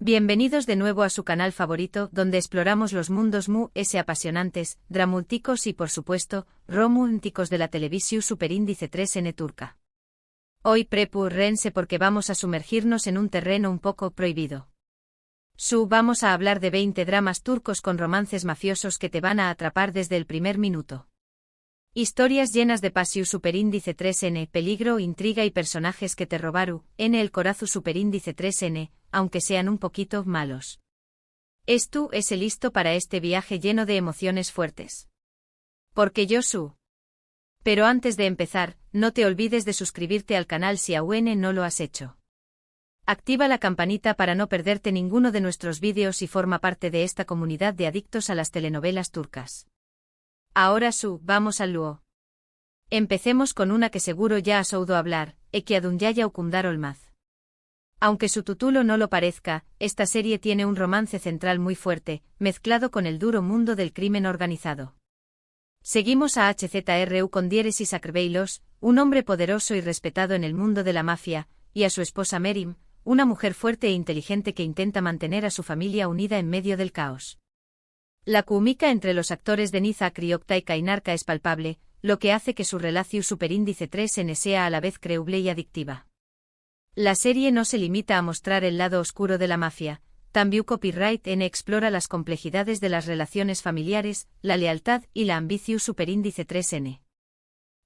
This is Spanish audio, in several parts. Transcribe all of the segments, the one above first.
Bienvenidos de nuevo a su canal favorito, donde exploramos los mundos apasionantes, dramúlticos y por supuesto, románticos de la televisión superíndice 3N turca. Hoy prepárense porque vamos a sumergirnos en un terreno un poco prohibido. Vamos a hablar de 20 dramas turcos con romances mafiosos que te van a atrapar desde el primer minuto. Historias llenas de pasión superíndice 3N, peligro, intriga y personajes que te robaron en el corazón superíndice 3N, aunque sean un poquito malos. ¿Tú es listo para este viaje lleno de emociones fuertes? Porque yo su. Pero antes de empezar, no te olvides de suscribirte al canal si aún no lo has hecho. Activa la campanita para no perderte ninguno de nuestros vídeos y forma parte de esta comunidad de adictos a las telenovelas turcas. Ahora vamos al luo. Empecemos con una que seguro ya has oído hablar, Eki Adunyaya Ukundar Olmaz. Aunque su título no lo parezca, esta serie tiene un romance central muy fuerte, mezclado con el duro mundo del crimen organizado. Seguimos a HZR Ukundieresis Akrbeylos, un hombre poderoso y respetado en el mundo de la mafia, y a su esposa Merim, una mujer fuerte e inteligente que intenta mantener a su familia unida en medio del caos. La química entre los actores de Niza Akriokta y Kainarka es palpable, lo que hace que su relación superíndice 3N sea a la vez creíble y adictiva. La serie no se limita a mostrar el lado oscuro de la mafia, también Copyright N explora las complejidades de las relaciones familiares, la lealtad y la ambición superíndice 3N.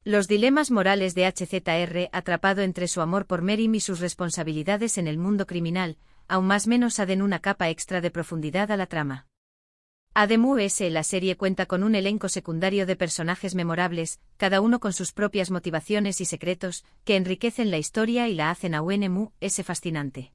Los dilemas morales de HZR atrapado entre su amor por Merim y sus responsabilidades en el mundo criminal, aún más menos aden una capa extra de profundidad a la trama. Además, la serie cuenta con un elenco secundario de personajes memorables, cada uno con sus propias motivaciones y secretos, que enriquecen la historia y la hacen aún fascinante.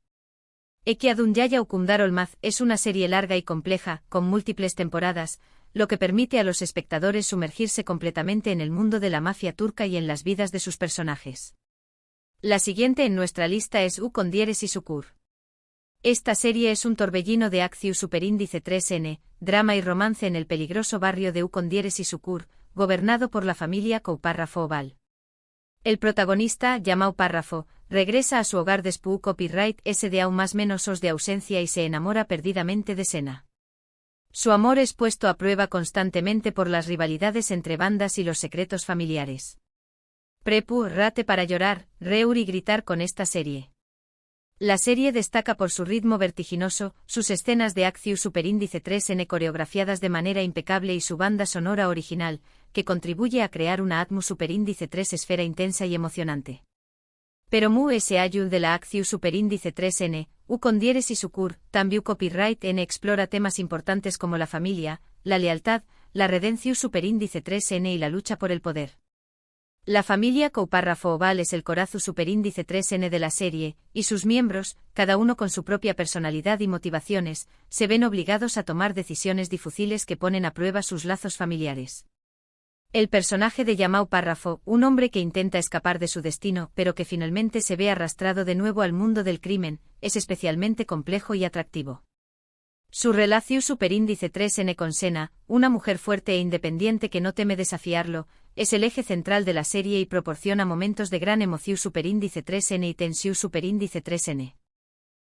Eki Adunyaya Ukundar Olmaz es una serie larga y compleja, con múltiples temporadas, lo que permite a los espectadores sumergirse completamente en el mundo de la mafia turca y en las vidas de sus personajes. La siguiente en nuestra lista es Ukundieresis Ukur. Esta serie es un torbellino de acción superíndice 3N, drama y romance en el peligroso barrio de Ukundieresis Ukur, gobernado por la familia Koupárrafo Oval. El protagonista, llamado Párrafo, regresa a su hogar después Copyright S de aún más menos de ausencia y se enamora perdidamente de Sena. Su amor es puesto a prueba constantemente por las rivalidades entre bandas y los secretos familiares. Prepárate para llorar, reír y gritar con esta serie. La serie destaca por su ritmo vertiginoso, sus escenas de acción superíndice 3N coreografiadas de manera impecable y su banda sonora original, que contribuye a crear una atmósfera superíndice 3 esfera intensa y emocionante. Pero ayud de la acción superíndice 3N, Ukundieresis Ukur, también Copyright N explora temas importantes como la familia, la lealtad, la redención superíndice 3N y la lucha por el poder. La familia Koupárrafo Oval es el corazón superíndice 3N de la serie, y sus miembros, cada uno con su propia personalidad y motivaciones, se ven obligados a tomar decisiones difíciles que ponen a prueba sus lazos familiares. El personaje de Yamal Párrafo, un hombre que intenta escapar de su destino pero que finalmente se ve arrastrado de nuevo al mundo del crimen, es especialmente complejo y atractivo. Su relación superíndice 3N con Sena, una mujer fuerte e independiente que no teme desafiarlo, es el eje central de la serie y proporciona momentos de gran emoción superíndice 3N y tensión superíndice 3N.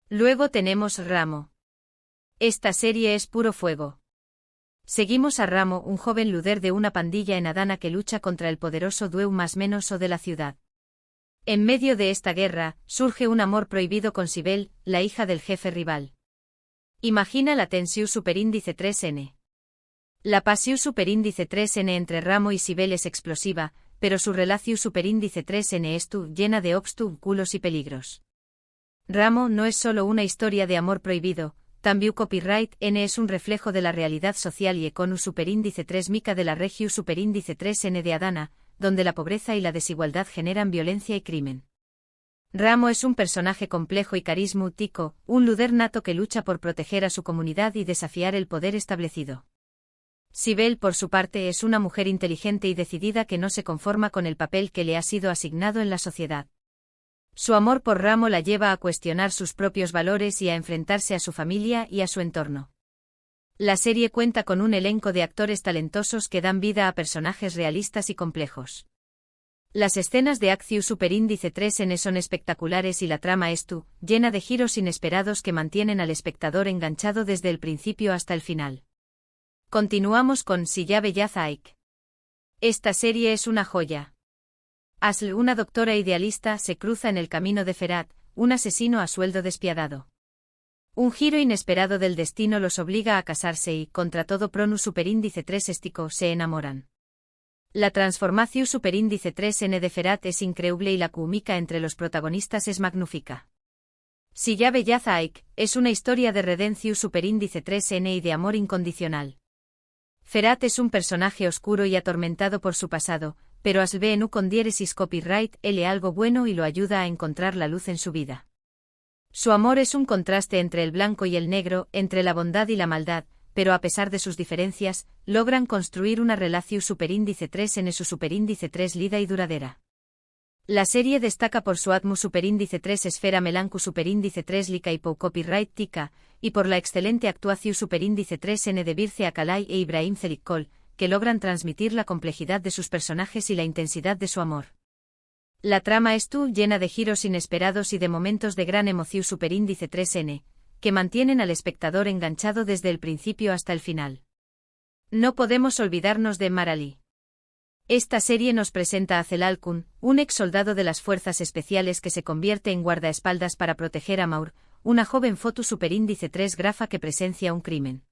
Luego tenemos Ramo. Esta serie es puro fuego. Seguimos a Ramo, un joven líder de una pandilla en Adana que lucha contra el poderoso Dueu más menos de la ciudad. En medio de esta guerra, surge un amor prohibido con Sibel, la hija del jefe rival. Imagina la tensión superíndice 3N. La pasión superíndice 3N entre Ramo y Sibel es explosiva, pero su relación superíndice 3N es llena de obstáculos y peligros. Ramo no es solo una historia de amor prohibido, también Copyright N es un reflejo de la realidad social y económica superíndice 3 mica de la región superíndice 3N de Adana, donde la pobreza y la desigualdad generan violencia y crimen. Ramo es un personaje complejo y carismático, un líder nato que lucha por proteger a su comunidad y desafiar el poder establecido. Sibel, por su parte, es una mujer inteligente y decidida que no se conforma con el papel que le ha sido asignado en la sociedad. Su amor por Ramo la lleva a cuestionar sus propios valores y a enfrentarse a su familia y a su entorno. La serie cuenta con un elenco de actores talentosos que dan vida a personajes realistas y complejos. Las escenas de Acciu Superíndice 3N son espectaculares y la trama es llena de giros inesperados que mantienen al espectador enganchado desde el principio hasta el final. Continuamos con Silla Bellaz Aik. Esta serie es una joya. Asl, una doctora idealista, se cruza en el camino de Ferhat, un asesino a sueldo despiadado. Un giro inesperado del destino los obliga a casarse y, contra todo pronus superíndice 3 estico, se enamoran. La transformación superíndice 3N de Ferhat es increíble y la química entre los protagonistas es magnífica. Silla Bellaz Aik es una historia de redención superíndice 3N y de amor incondicional. Ferhat es un personaje oscuro y atormentado por su pasado, pero Asl nu con diéresis copyright él algo bueno y lo ayuda a encontrar la luz en su vida. Su amor es un contraste entre el blanco y el negro, entre la bondad y la maldad, pero a pesar de sus diferencias, logran construir una relación superíndice 3N su superíndice 3 lida y duradera. La serie destaca por su atmu superíndice 3 esfera melancu superíndice 3 lica y por copyright tica, y por la excelente actuación superíndice 3N de Birce Akalay e Ibrahim Zelikkol, que logran transmitir la complejidad de sus personajes y la intensidad de su amor. La trama es llena de giros inesperados y de momentos de gran emoción superíndice 3N, que mantienen al espectador enganchado desde el principio hasta el final. No podemos olvidarnos de Marali. Esta serie nos presenta a Celal Kun, un ex soldado de las fuerzas especiales que se convierte en guardaespaldas para proteger a Maur, una joven foto superíndice 3 grafa que presencia un crimen.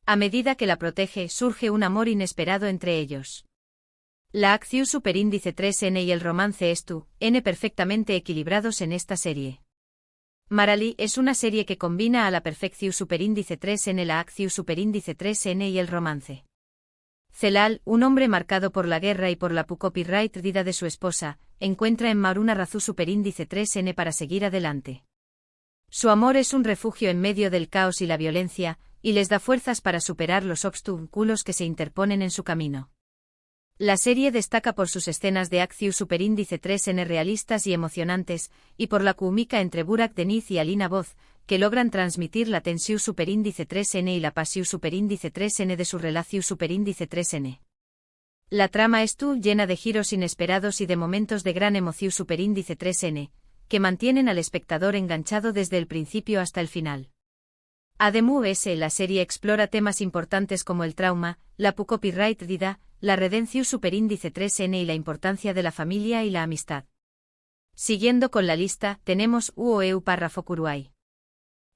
A medida que la protege, surge un amor inesperado entre ellos. La acción superíndice 3N y el romance es perfectamente equilibrados en esta serie. Marali es una serie que combina a la perfección superíndice 3N la acción superíndice 3N y el romance. Celal, un hombre marcado por la guerra y por la copyright vida de su esposa, encuentra en Maur una razón superíndice 3N para seguir adelante. Su amor es un refugio en medio del caos y la violencia, y les da fuerzas para superar los obstáculos que se interponen en su camino. La serie destaca por sus escenas de acción superíndice 3N realistas y emocionantes, y por la química entre Burak Deniz y Alina Voz, que logran transmitir la tensión superíndice 3N y la pasión superíndice 3N de su relación superíndice 3N. La trama es llena de giros inesperados y de momentos de gran emoción superíndice 3N, que mantienen al espectador enganchado desde el principio hasta el final. Además, la serie explora temas importantes como el trauma, la copyright vida, la redención superíndice 3N y la importancia de la familia y la amistad. Siguiendo con la lista, tenemos UOEU párrafo Kuruai.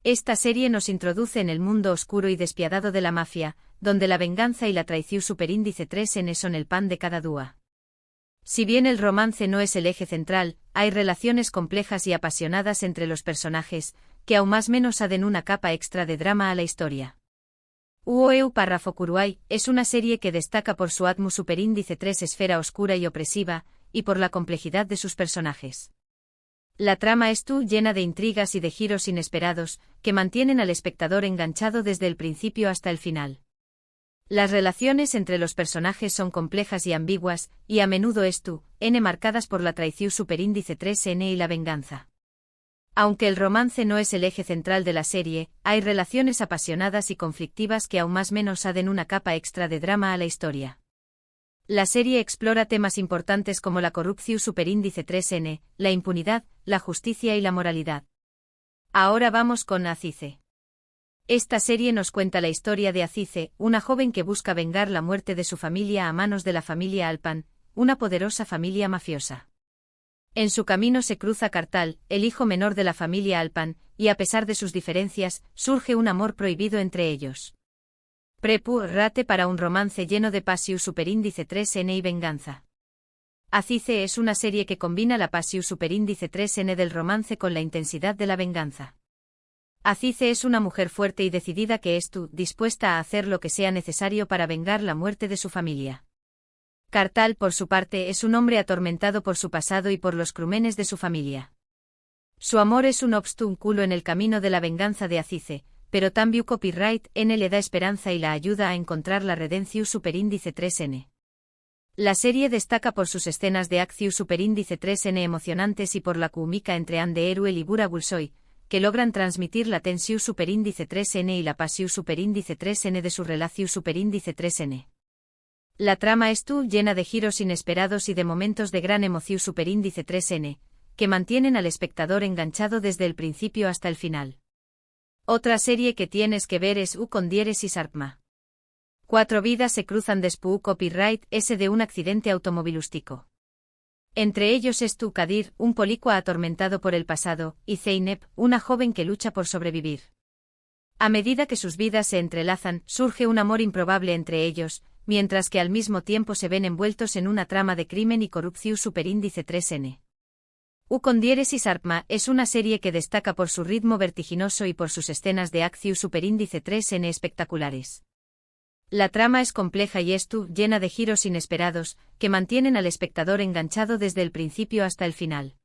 Esta serie nos introduce en el mundo oscuro y despiadado de la mafia, donde la venganza y la traición superíndice 3N son el pan de cada día. Si bien el romance no es el eje central, hay relaciones complejas y apasionadas entre los personajes, que aún más menos aden una capa extra de drama a la historia. UOEU párrafo Kuruai es una serie que destaca por su atmu superíndice 3 esfera oscura y opresiva, y por la complejidad de sus personajes. La trama es llena de intrigas y de giros inesperados, que mantienen al espectador enganchado desde el principio hasta el final. Las relaciones entre los personajes son complejas y ambiguas, y a menudo marcadas por la traición superíndice 3N y la venganza. Aunque el romance no es el eje central de la serie, hay relaciones apasionadas y conflictivas que aún más menos aden una capa extra de drama a la historia. La serie explora temas importantes como la corrupción superíndice 3N, la impunidad, la justicia y la moralidad. Ahora vamos con Azize. Esta serie nos cuenta la historia de Azize, una joven que busca vengar la muerte de su familia a manos de la familia Alpan, una poderosa familia mafiosa. En su camino se cruza Kartal, el hijo menor de la familia Alpan, y a pesar de sus diferencias, surge un amor prohibido entre ellos. Rate para un romance lleno de pasión superíndice 3N y venganza. Azize es una serie que combina la pasión superíndice 3N del romance con la intensidad de la venganza. Azize es una mujer fuerte y decidida que es dispuesta a hacer lo que sea necesario para vengar la muerte de su familia. Kartal, por su parte, es un hombre atormentado por su pasado y por los crímenes de su familia. Su amor es un obstáculo en el camino de la venganza de Azize, pero también copyright N le da esperanza y la ayuda a encontrar la redención superíndice 3N. La serie destaca por sus escenas de acción superíndice 3N emocionantes y por la química entre Ande Eruel y Bura Bulsoy, que logran transmitir la tensión superíndice 3N y la pasión superíndice 3N de su relación superíndice 3N. La trama es llena de giros inesperados y de momentos de gran emoción superíndice 3N, que mantienen al espectador enganchado desde el principio hasta el final. Otra serie que tienes que ver es U con diéresis Arpma. 4 vidas se cruzan después copyright S de un accidente automovilístico. Entre ellos es Kadir, un policua atormentado por el pasado, y Zeynep, una joven que lucha por sobrevivir. A medida que sus vidas se entrelazan, surge un amor improbable entre ellos, mientras que al mismo tiempo se ven envueltos en una trama de crimen y corrupción superíndice 3N. U con diéresis Arpma es una serie que destaca por su ritmo vertiginoso y por sus escenas de acción superíndice 3N espectaculares. La trama es compleja y llena de giros inesperados, que mantienen al espectador enganchado desde el principio hasta el final.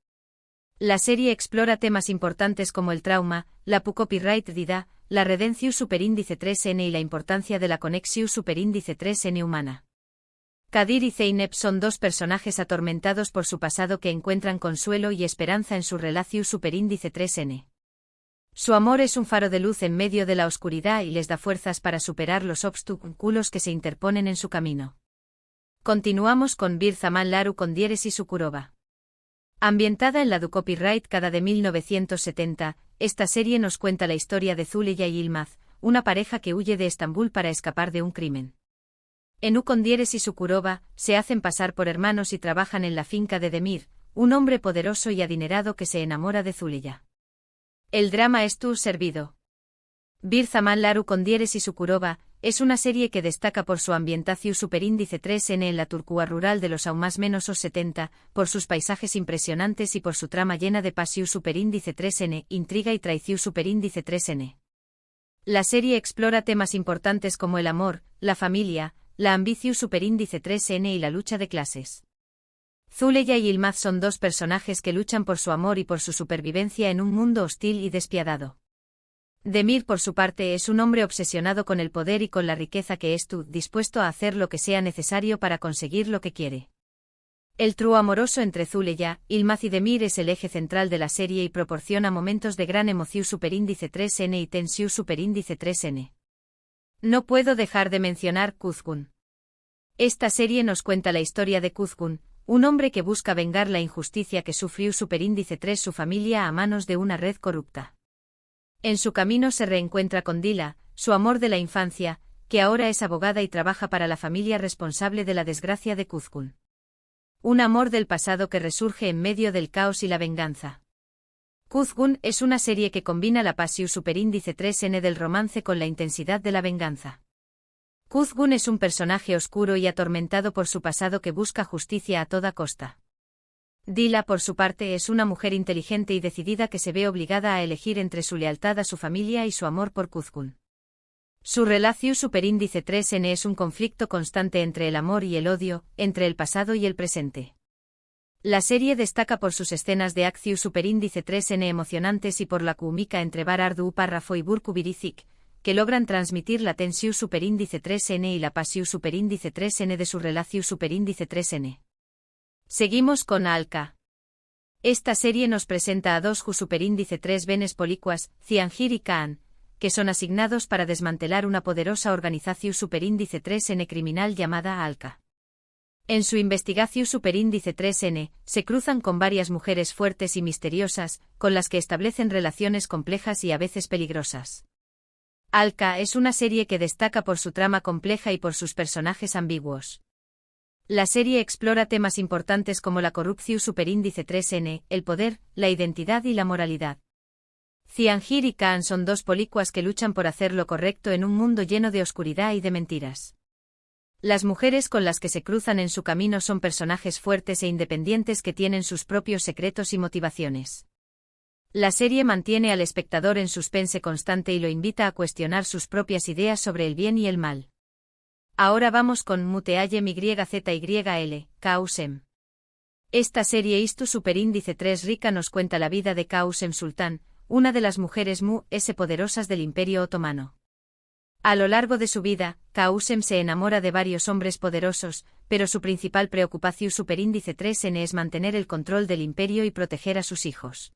La serie explora temas importantes como el trauma, la copyright dida, la redención superíndice 3N y la importancia de la conexión superíndice 3N humana. Kadir y Zeynep son dos personajes atormentados por su pasado que encuentran consuelo y esperanza en su relación superíndice 3N. Su amor es un faro de luz en medio de la oscuridad y les da fuerzas para superar los obstáculos que se interponen en su camino. Continuamos con Bir Zaman Laru con diéresis Ukurova. Ambientada en la copyright cada de 1970, esta serie nos cuenta la historia de Zuleya y Yilmaz, una pareja que huye de Estambul para escapar de un crimen. En U con diéresis Ukurova, se hacen pasar por hermanos y trabajan en la finca de Demir, un hombre poderoso y adinerado que se enamora de Zuleya. El drama es servido. Bir Zaman Laru con diéresis Ukurova es una serie que destaca por su ambientación superíndice 3N en la Turquía rural de los aún más menos 70, por sus paisajes impresionantes y por su trama llena de pasión superíndice 3N, intriga y traición superíndice 3N. La serie explora temas importantes como el amor, la familia, la ambición superíndice 3N y la lucha de clases. Zuleya y Yilmaz son dos personajes que luchan por su amor y por su supervivencia en un mundo hostil y despiadado. Demir, por su parte, es un hombre obsesionado con el poder y con la riqueza que es dispuesto a hacer lo que sea necesario para conseguir lo que quiere. El trío amoroso entre Zuleya, Yilmaz y Demir es el eje central de la serie y proporciona momentos de gran emoción superíndice 3N y tensión superíndice 3N. No puedo dejar de mencionar Kuzgun. Esta serie nos cuenta la historia de Kuzgun, un hombre que busca vengar la injusticia que sufrió superíndice 3 su familia a manos de una red corrupta. En su camino se reencuentra con Dila, su amor de la infancia, que ahora es abogada y trabaja para la familia responsable de la desgracia de Kuzgun. Un amor del pasado que resurge en medio del caos y la venganza. Kuzgun es una serie que combina la pasión superíndice 3N del romance con la intensidad de la venganza. Kuzgun es un personaje oscuro y atormentado por su pasado que busca justicia a toda costa. Dila, por su parte, es una mujer inteligente y decidida que se ve obligada a elegir entre su lealtad a su familia y su amor por Kuzgun. Su relación superíndice 3N es un conflicto constante entre el amor y el odio, entre el pasado y el presente. La serie destaca por sus escenas de acción superíndice 3N emocionantes y por la química entre Bar Ardu Párrafo y Burku Birizik, que logran transmitir la tensión superíndice 3N y la pasión superíndice 3N de su relación superíndice 3N. Seguimos con Alka. Esta serie nos presenta a dos superíndice 3 benes policuas, Ciangir y Kaan, que son asignados para desmantelar una poderosa organización superíndice 3N criminal llamada Alka. En su investigación superíndice 3N, se cruzan con varias mujeres fuertes y misteriosas, con las que establecen relaciones complejas y a veces peligrosas. Alka es una serie que destaca por su trama compleja y por sus personajes ambiguos. La serie explora temas importantes como la corrupción superíndice 3N, el poder, la identidad y la moralidad. Ciangir y Kaan son dos policuas que luchan por hacer lo correcto en un mundo lleno de oscuridad y de mentiras. Las mujeres con las que se cruzan en su camino son personajes fuertes e independientes que tienen sus propios secretos y motivaciones. La serie mantiene al espectador en suspense constante y lo invita a cuestionar sus propias ideas sobre el bien y el mal. Ahora vamos con Muteayem YZYL, Kausem. Esta serie Istu superíndice 3 rica nos cuenta la vida de Kausem Sultán, una de las mujeres poderosas del Imperio Otomano. A lo largo de su vida, Kausem se enamora de varios hombres poderosos, pero su principal preocupación superíndice 3N es mantener el control del imperio y proteger a sus hijos.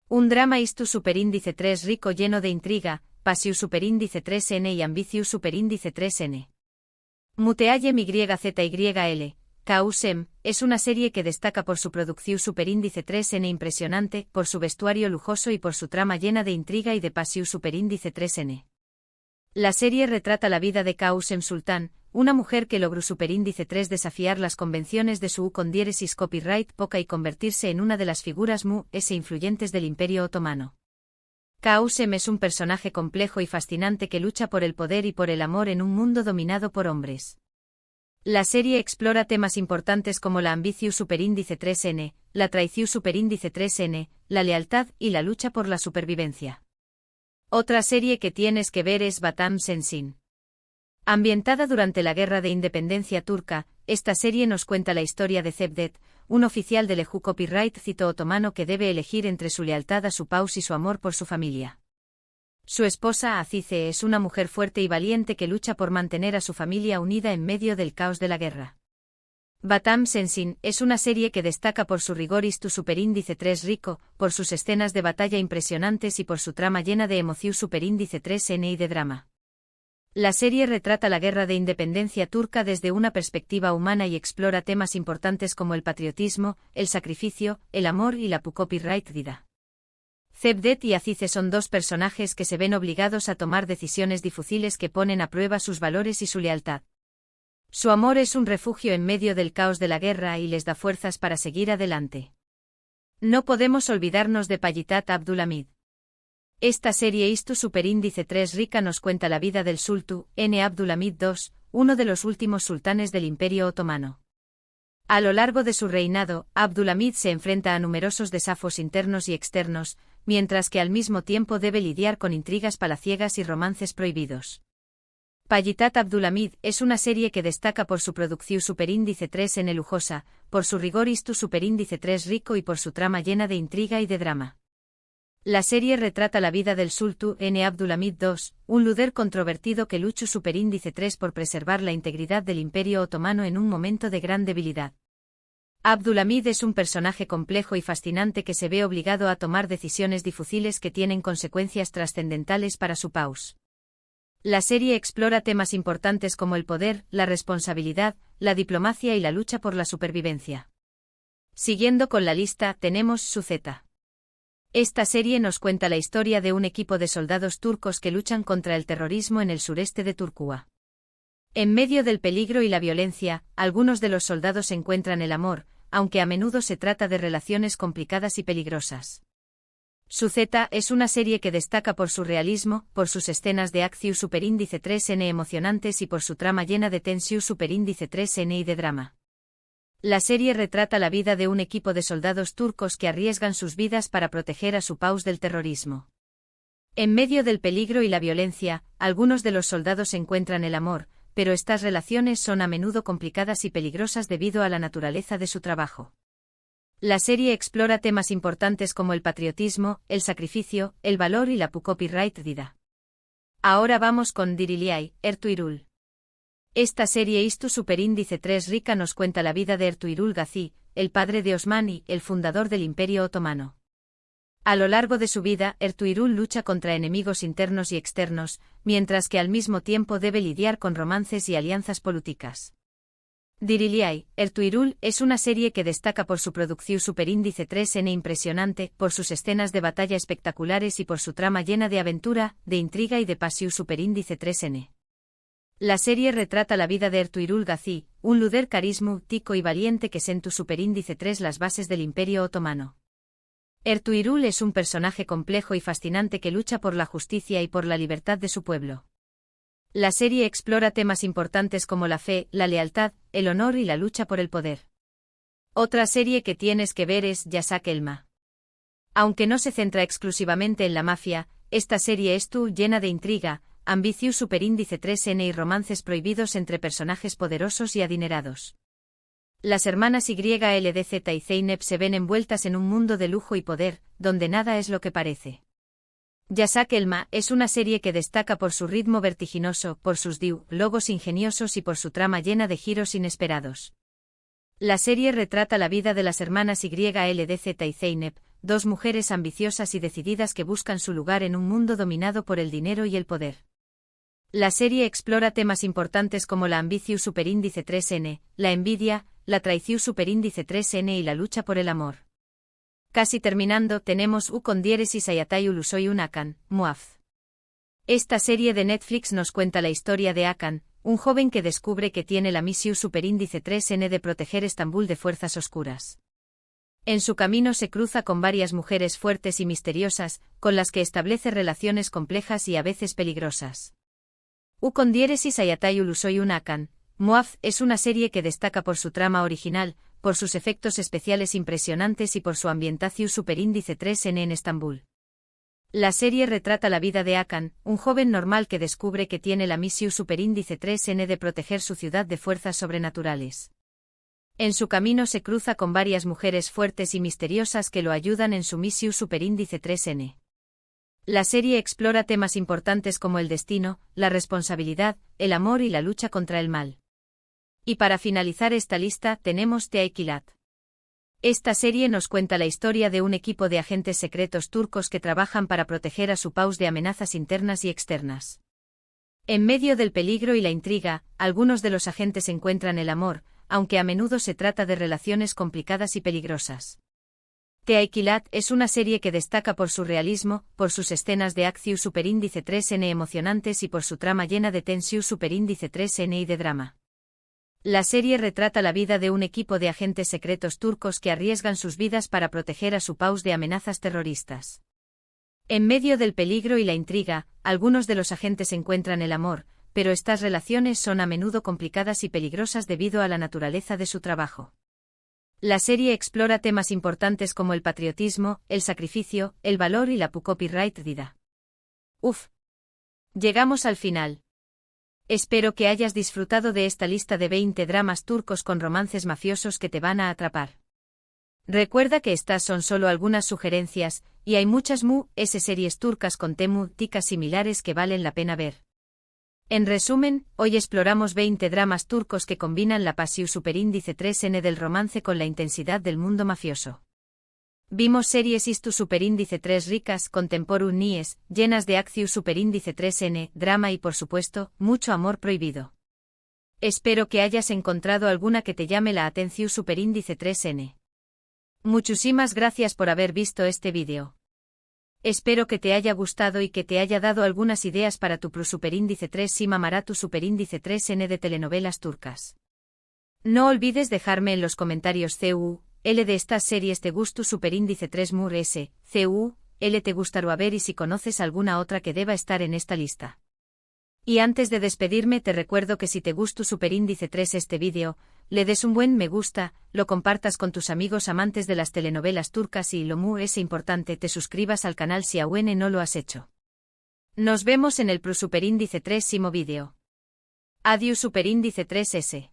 Un drama Istu superíndice 3 rico lleno de intriga, pasión superíndice 3N y ambición superíndice 3N. Muteayem YZYL, KUSEM, es una serie que destaca por su producción superíndice 3N impresionante, por su vestuario lujoso y por su trama llena de intriga y de pasión superíndice 3N. La serie retrata la vida de KUSEM Sultan, una mujer que logró superíndice 3 desafiar las convenciones de su con diéresis copyright poca y convertirse en una de las figuras influyentes del Imperio Otomano. KUSEM es un personaje complejo y fascinante que lucha por el poder y por el amor en un mundo dominado por hombres. La serie explora temas importantes como la ambición superíndice 3N, la traición superíndice 3N, la lealtad y la lucha por la supervivencia. Otra serie que tienes que ver es Batam Sensin. Ambientada durante la Guerra de Independencia turca, esta serie nos cuenta la historia de Cevdet, un oficial del Eju copyright cito otomano que debe elegir entre su lealtad a su paus y su amor por su familia. Su esposa Azize es una mujer fuerte y valiente que lucha por mantener a su familia unida en medio del caos de la guerra. Batam Sensin es una serie que destaca por su rigor y su superíndice 3 rico, por sus escenas de batalla impresionantes y por su trama llena de emoción superíndice 3N y de drama. La serie retrata la guerra de independencia turca desde una perspectiva humana y explora temas importantes como el patriotismo, el sacrificio, el amor y la copyright vida. Cevdet y Azize son dos personajes que se ven obligados a tomar decisiones difíciles que ponen a prueba sus valores y su lealtad. Su amor es un refugio en medio del caos de la guerra y les da fuerzas para seguir adelante. No podemos olvidarnos de Payitat Abdulhamid. Esta serie Istu superíndice 3 rica nos cuenta la vida del Sultan Abdulhamid II, uno de los últimos sultanes del Imperio Otomano. A lo largo de su reinado, Abdulhamid se enfrenta a numerosos desafíos internos y externos, mientras que al mismo tiempo debe lidiar con intrigas palaciegas y romances prohibidos. Payitat Abdulhamid es una serie que destaca por su producción superíndice 3N lujosa, por su rigor Istu superíndice 3 rico y por su trama llena de intriga y de drama. La serie retrata la vida del Sultan Abdulhamid II, un líder controvertido que luchó superíndice 3 por preservar la integridad del Imperio Otomano en un momento de gran debilidad. Abdulhamid es un personaje complejo y fascinante que se ve obligado a tomar decisiones difíciles que tienen consecuencias trascendentales para su paus. La serie explora temas importantes como el poder, la responsabilidad, la diplomacia y la lucha por la supervivencia. Siguiendo con la lista, tenemos Suzeta. Esta serie nos cuenta la historia de un equipo de soldados turcos que luchan contra el terrorismo en el sureste de Turquía. En medio del peligro y la violencia, algunos de los soldados encuentran el amor, aunque a menudo se trata de relaciones complicadas y peligrosas. Suzeta es una serie que destaca por su realismo, por sus escenas de acción superíndice 3N emocionantes y por su trama llena de tensión superíndice 3N y de drama. La serie retrata la vida de un equipo de soldados turcos que arriesgan sus vidas para proteger a su paus del terrorismo. En medio del peligro y la violencia, algunos de los soldados encuentran el amor, pero estas relaciones son a menudo complicadas y peligrosas debido a la naturaleza de su trabajo. La serie explora temas importantes como el patriotismo, el sacrificio, el valor y la copyright vida. Ahora vamos con Diriliay, Ertuğrul. Esta serie Istu superíndice 3 rica nos cuenta la vida de Ertuğrul Gazi, el padre de Osman y el fundador del Imperio Otomano. A lo largo de su vida, Ertuğrul lucha contra enemigos internos y externos, mientras que al mismo tiempo debe lidiar con romances y alianzas políticas. Diriliay, Ertuğrul es una serie que destaca por su producción superíndice 3N impresionante, por sus escenas de batalla espectaculares y por su trama llena de aventura, de intriga y de pasión superíndice 3N. La serie retrata la vida de Ertuğrul Gazi, un líder carismático y valiente que sentu superíndice 3 las bases del Imperio Otomano. Ertuğrul es un personaje complejo y fascinante que lucha por la justicia y por la libertad de su pueblo. La serie explora temas importantes como la fe, la lealtad, el honor y la lucha por el poder. Otra serie que tienes que ver es Yasak Elma. Aunque no se centra exclusivamente en la mafia, esta serie es llena de intriga, ambición superíndice 3N y romances prohibidos entre personajes poderosos y adinerados. Las hermanas YLDZ y Zeynep se ven envueltas en un mundo de lujo y poder, donde nada es lo que parece. Yasak Elma es una serie que destaca por su ritmo vertiginoso, por sus diálogos ingeniosos y por su trama llena de giros inesperados. La serie retrata la vida de las hermanas YLDZ y Zeynep, dos mujeres ambiciosas y decididas que buscan su lugar en un mundo dominado por el dinero y el poder. La serie explora temas importantes como la ambición superíndice 3N, la envidia, la traición superíndice 3N y la lucha por el amor. Casi terminando, tenemos U con diéresis Ayatayu Lusoy Unakan, Muaf. Esta serie de Netflix nos cuenta la historia de Hakan, un joven que descubre que tiene la misión superíndice 3N de proteger Estambul de fuerzas oscuras. En su camino se cruza con varias mujeres fuertes y misteriosas, con las que establece relaciones complejas y a veces peligrosas. U con diéresis Ayatayu Lusoy Unakan, Muaf es una serie que destaca por su trama original, por sus efectos especiales impresionantes y por su ambientación superíndice 3N en Estambul. La serie retrata la vida de Hakan, un joven normal que descubre que tiene la misión superíndice 3N de proteger su ciudad de fuerzas sobrenaturales. En su camino se cruza con varias mujeres fuertes y misteriosas que lo ayudan en su misión superíndice 3N. La serie explora temas importantes como el destino, la responsabilidad, el amor y la lucha contra el mal. Y para finalizar esta lista tenemos Teakilat. Esta serie nos cuenta la historia de un equipo de agentes secretos turcos que trabajan para proteger a su país de amenazas internas y externas. En medio del peligro y la intriga, algunos de los agentes encuentran el amor, aunque a menudo se trata de relaciones complicadas y peligrosas. Teakilat es una serie que destaca por su realismo, por sus escenas de acción superíndice 3N emocionantes y por su trama llena de tensión superíndice 3N y de drama. La serie retrata la vida de un equipo de agentes secretos turcos que arriesgan sus vidas para proteger a su país de amenazas terroristas. En medio del peligro y la intriga, algunos de los agentes encuentran el amor, pero estas relaciones son a menudo complicadas y peligrosas debido a la naturaleza de su trabajo. La serie explora temas importantes como el patriotismo, el sacrificio, el valor y la copyright vida. Uf. Llegamos al final. Espero que hayas disfrutado de esta lista de 20 dramas turcos con romances mafiosos que te van a atrapar. Recuerda que estas son solo algunas sugerencias, y hay muchas series turcas con temáticas similares que valen la pena ver. En resumen, hoy exploramos 20 dramas turcos que combinan la pasión superíndice 3N del romance con la intensidad del mundo mafioso. Vimos series Istu superíndice 3 ricas, contemporáneas, llenas de acción superíndice 3N, drama y por supuesto, mucho amor prohibido. Espero que hayas encontrado alguna que te llame la atención superíndice 3N. Muchísimas gracias por haber visto este vídeo. Espero que te haya gustado y que te haya dado algunas ideas para tu superíndice 3 si mamará tu superíndice 3N de telenovelas turcas. No olvides dejarme en los comentarios L de estas series te gusta superíndice 3 mur S, L te gustaría ver y si conoces alguna otra que deba estar en esta lista. Y antes de despedirme te recuerdo que si te gusta superíndice 3 este vídeo, le des un buen me gusta, lo compartas con tus amigos amantes de las telenovelas turcas y lo es importante te suscribas al canal si aún no lo has hecho. Nos vemos en el superíndice 3 vídeo. Adiós superíndice 3S.